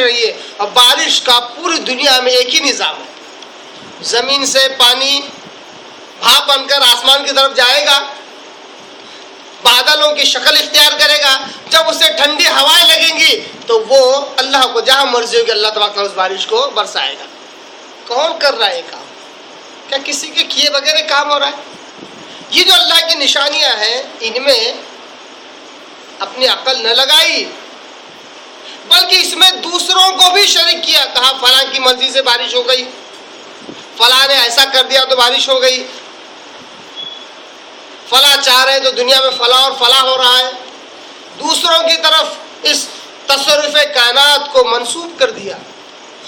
رہی ہے. اور بارش کا پوری دنیا میں ایک ہی نظام ہے. زمین سے پانی بھاپ بن کر آسمان کی طرف جائے گا, بادلوں کی شکل اختیار کرے گا, جب اسے ٹھنڈی ہوائیں لگیں گی تو وہ اللہ کو جہاں مرضی ہوگی اللہ تبارک و تعالیٰ اس بارش کو برسائے گا. کون کر رہا ہے یہ کام؟ کیا کسی کے کیے بغیر کام ہو رہا ہے؟ یہ جو اللہ کی نشانیاں ہیں ان میں اپنی عقل نہ لگائی, بلکہ اس میں دوسروں کو بھی شریک کیا. کہا فلاں کی مرضی سے بارش ہو گئی, فلاں نے ایسا کر دیا تو بارش ہو گئی, فلاں چاہ رہے تو دنیا میں فلاں اور فلاں ہو رہا ہے. دوسروں کی طرف اس تصرف کائنات کو منسوب کر دیا.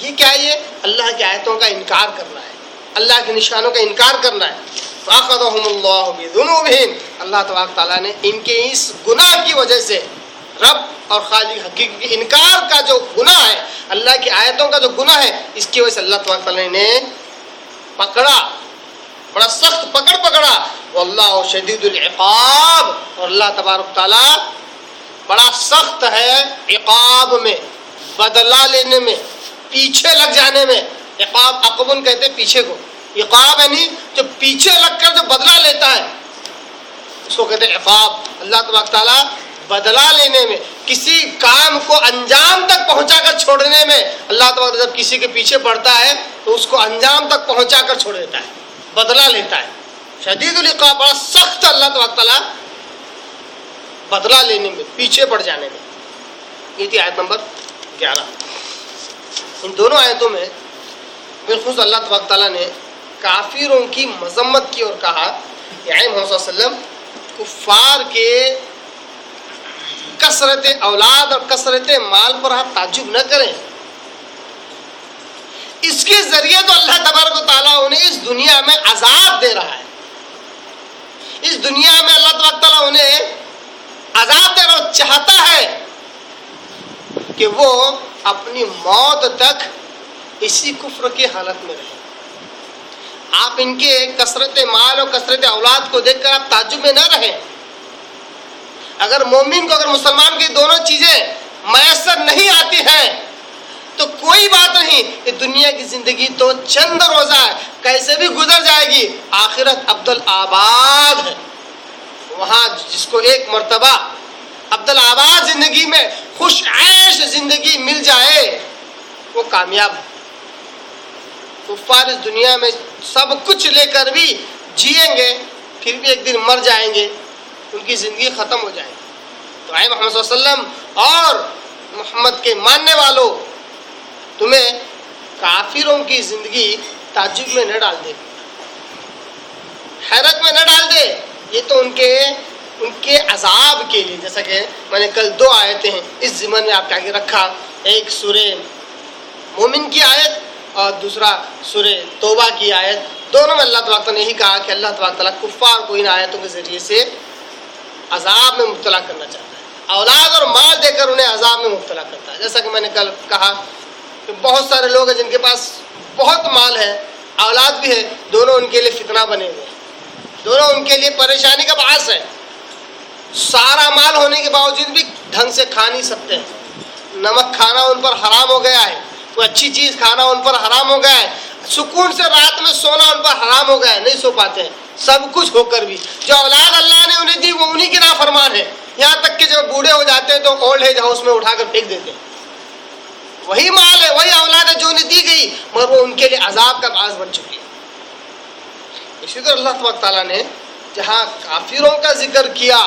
یہ کیا ہے؟ یہ اللہ کی آیتوں کا انکار کرنا ہے, اللہ کے نشانوں کا انکار کرنا ہے. فَأَخَذَهُمُ اللَّهُ بِذُنُوبِهِمْ, اللہ تبارک تعالیٰ نے ان کے اس گناہ کی وجہ سے, رب اور خالق حقیقی کے انکار کا جو گناہ ہے, اللہ کی آیتوں کا جو گناہ ہے, اس کی وجہ سے اللہ تبارک تعالیٰ نے پکڑا, بڑا سخت پکڑا. واللہ شدید العقاب, اور اللہ تبارک تعالیٰ بڑا سخت ہے عقاب میں, بدلہ لینے میں, پیچھے لگ جانے میں. عقاب عقبن کہتے ہیں پیچھے کو, عقاب یعنی جو پیچھے لگ کر جو بدلہ لیتا ہے اس کو کہتے ہیں عقاب. اللہ تبارک تعالیٰ بدلہ لینے میں, کسی کام کو انجام تک پہنچا کر چھوڑنے میں, اللہ تبارک جب کسی کے پیچھے پڑتا ہے تو اس کو انجام تک پہنچا کر چھوڑ دیتا ہے, بدلہ لیتا ہے. شدید العقاب, بڑا سخت اللہ تبارک تعالیٰ بدلہ لینے میں, پیچھے پڑ جانے میں. یہ تھی آیت نمبر 11. ان دونوں آیتوں میں بالخصوص اللہ تبارک تعالیٰ نے کافروں کی مذمت کی اور کہا کہ اے محمد صلی اللہ علیہ وسلم, کفار کے کثرت اولاد اور کثرت مال پر آپ تعجب نہ کریں. اس کے ذریعے تو اللہ تبارک و تعالیٰ انہیں اس دنیا میں عذاب دے رہا ہے. اس دنیا میں اللہ تبارک تعالیٰ انہیں عذاب دے رہا ہے, چاہتا ہے کہ وہ اپنی موت تک اسی کفر کی حالت میں رہیں. آپ ان کے کثرت مال اور کثرت اولاد کو دیکھ کر آپ تعجب میں نہ رہیں. اگر مومن کو, اگر مسلمان کی دونوں چیزیں میسر نہیں آتی ہیں تو کوئی بات نہیں, یہ دنیا کی زندگی تو چند روزہ ہے, کیسے بھی گزر جائے گی. آخرت عبدالآباد ہے, وہاں جس کو ایک مرتبہ عبدالآباد زندگی میں خوش عیش زندگی مل جائے وہ کامیاب ہے. کفار اس دنیا میں سب کچھ لے کر بھی جئیں گے, پھر بھی ایک دن مر جائیں گے, ان کی زندگی ختم ہو جائے گی. تو اے محمد صلی اللہ علیہ وسلم اور محمد کے ماننے والوں, تمہیں کافروں کی زندگی تعجب میں نہ ڈال دے, حیرت میں نہ ڈال دے. یہ تو ان کے عذاب کے لیے, جیسا کہ میں نے کل 2 آیتیں ہیں اس ضمن میں آپ کے آگے رکھا, ایک سورہ مومن کی آیت اور دوسرا سورہ توبہ کی آیت. دونوں میں اللہ تبارک تعالیٰ نے یہی کہا کہ اللہ تبارک تعالیٰ کفار کو ان آیتوں کے ذریعے سے عذاب میں مبتلا کرنا چاہتا ہے, اولاد اور مال دے کر انہیں عذاب میں مبتلا کرتا ہے. جیسا کہ میں نے کل کہا کہ بہت سارے لوگ ہیں جن کے پاس بہت مال ہے, اولاد بھی ہے, دونوں ان کے لیے فتنہ بنے ہوئے ہیں, دونوں ان کے لیے پریشانی کا باعث ہے. سارا مال ہونے کے باوجود بھی ڈھنگ سے کھا نہیں سکتے ہیں, نمک کھانا ان پر حرام ہو گیا ہے, کوئی اچھی چیز کھانا ان پر حرام ہو گیا ہے, سکون سے رات میں سونا ان پر حرام ہو گیا ہے, نہیں سو پاتے ہیں. سب کچھ ہو کر بھی جو اولاد اللہ نے انہیں دی وہ انہی کے نافرمان ہے. یہاں تک کہ جب بوڑھے ہو جاتے ہیں تو اولڈ ایج ہاؤس میں اٹھا کر پھینک دیتے ہیں. وہی مال ہے, وہی اولاد ہے جو انہیں دی گئی, مگر وہ ان کے لیے عذاب کا باعث بن چکی ہے. اسی طرح اللہ تبارک تعالیٰ نے جہاں کافروں کا ذکر کیا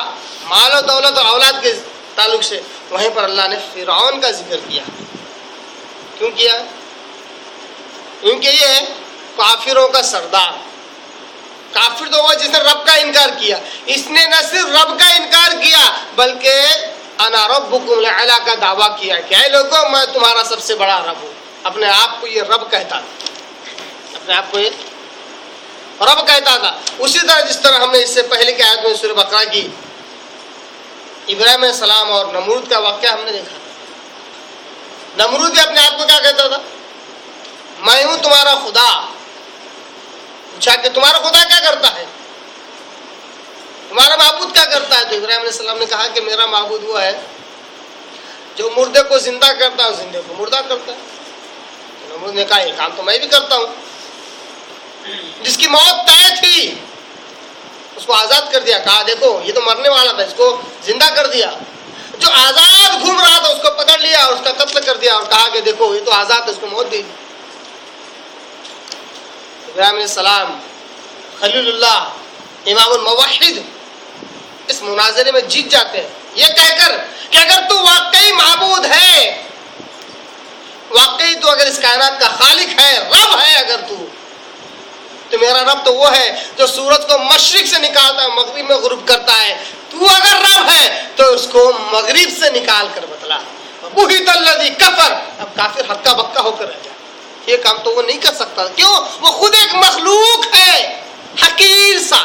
مال و دولت اور اولاد کے تعلق سے, وہیں پر اللہ نے فرعون کا ذکر کیا. کیوں کیا؟ کیونکہ یہ کافروں کا سردار, کافر تو وہ جس نے رب کا انکار کیا. اس نے نہ صرف رب کا انکار کیا بلکہ انا ربکم الاعلی کا دعویٰ کیا کہ اے لوگوں میں تمہارا سب سے بڑا رب ہوں. اپنے آپ کو یہ رب کہتا تھا, اپنے آپ کو یہ رب کہتا تھا. اسی طرح جس طرح ہم نے اس سے پہلے کی آیت میں سورہ بقرہ کی ابراہیم علیہ السلام اور نمرود کا واقعہ ہم نے دیکھا. نمرود بھی اپنے آپ کو کیا کہتا تھا؟ میں ہوں تمہارا خدا. پوچھا کہ تمہارا خدا کیا کرتا ہے, تمہارا معبود کیا کرتا ہے؟ تو ابراہیم علیہ السلام نے کہا کہ میرا معبود وہ ہے جو مردے کو زندہ کرتا ہے زندے کو مردہ کرتا ہے. نمرود نے کہا یہ کام تو میں بھی کرتا ہوں. جس کی موت طے تھی اس کو آزاد کر دیا, کہا دیکھو یہ تو مرنے والا تھا, اس کو زندہ کر دیا. جو آزاد گھوم رہا تھا اس کو پکڑ لیا اور اس کا قتل کر دیا اور کہا کہ دیکھو یہ تو آزاد ہے, اس کو موت دی. ابراہیم علیہ السلام خلیل اللہ امام الموحد اس مناظرے میں جیت جاتے ہیں یہ کہہ کر کہ اگر تو واقعی معبود ہے, واقعی تو اگر اس کائنات کا خالق ہے, رب ہے, اگر تو میرا رب تو وہ ہے جو سورج کو مشرق سے نکالتا ہے مغرب میں غروب کرتا ہے. تو اگر رب ہے تو اس کو مغرب سے نکال کر بتلا. بہت الذی کفر, اب کافر ہکا بکا ہو کر رہ جائے. یہ کام تو وہ نہیں کر سکتا, کیوں؟ وہ خود ایک مخلوق ہے, حقیر سا,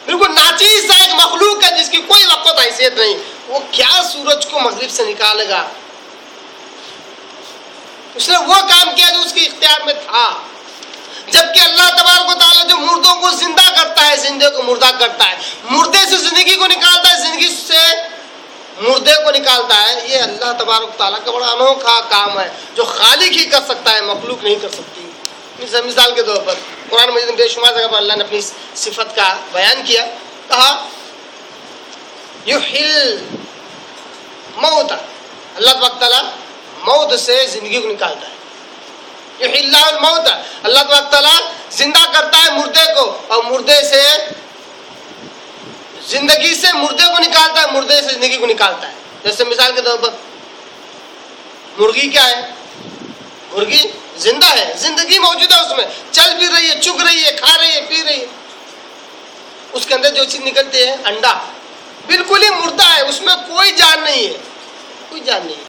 بالکل ناچیز سا ایک مخلوق ہے جس کی کوئی وقت حیثیت نہیں. وہ کیا سورج کو مغرب سے نکالے گا؟ اس نے وہ کام کیا جو اس کے اختیار میں تھا. جبکہ اللہ تبارک و تعالیٰ جو مردوں کو زندہ کرتا ہے, زندے کو مردہ کرتا ہے, مردے سے زندگی کو نکالتا ہے, زندگی سے مردے کو نکالتا ہے, یہ اللہ تبارک و تعالیٰ کا بڑا انوکھا کام ہے جو خالق ہی کر سکتا ہے, مخلوق نہیں کر سکتی. مثال کے طور پر قرآن مجید میں بے شمار جگہ پر اللہ نے اپنی صفت کا بیان کیا, کہا یحیل موت, اللہ تبارک تعالیٰ موت سے زندگی کو نکالتا ہے. یحیی اللہ الموت, اللہ تبارک تعالیٰ زندہ کرتا ہے مردے کو اور مردے سے زندگی سے مردے کو نکالتا ہے, مردے سے زندگی کو نکالتا ہے. جیسے مثال کے طور پر مرغی کیا ہے؟ مرغی زندہ ہے, زندگی موجود ہے اس میں, چل بھی رہی ہے, چگ رہی ہے, کھا رہی ہے, پی رہی ہے. اس کے اندر جو چیز نکلتی ہے انڈا, بالکل ہی مردہ ہے, اس میں کوئی جان نہیں ہے, کوئی جان نہیں ہے.